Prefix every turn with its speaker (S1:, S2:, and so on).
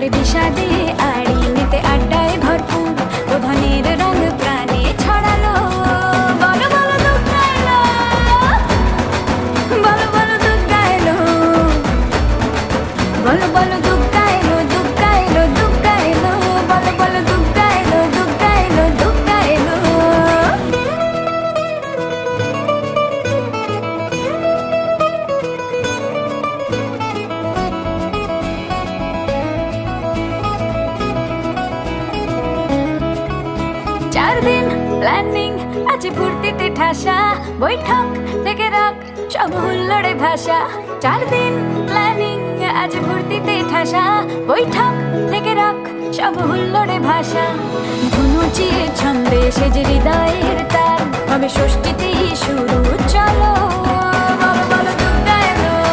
S1: ঝড় বিষাদে আড়ি নিতে আড্ডায় ভরপুর প্রধানের রঙ প্রাণে ছড়ালো। বলো বলো দুগ্গা এলো, বলো বলো দুগ্গা এলো, বলো বলো দুগ্গা এলো, দুগ্গা এলো, দুগ্গা এলো, বলো বলো দুগ্গা এলো, দুগ্গা এলো, দুগ্গা এলো। 4 দিন প্ল্যানিং আছে ফুর্তিতে ঠাসা, বৈঠক থেকে রাখ সব হুল্লোড়ে ভাষা। 4 দিন প্ল্যানিং আছে ফুর্তিতে ঠাসা, বৈঠক থেকে রাখ সব হুল্লোড়ে ভাষা। ধনুচিয়ে ছন্দে সেজে হৃদয়ের তার হবে ষষ্ঠীতেই শুরু, চলো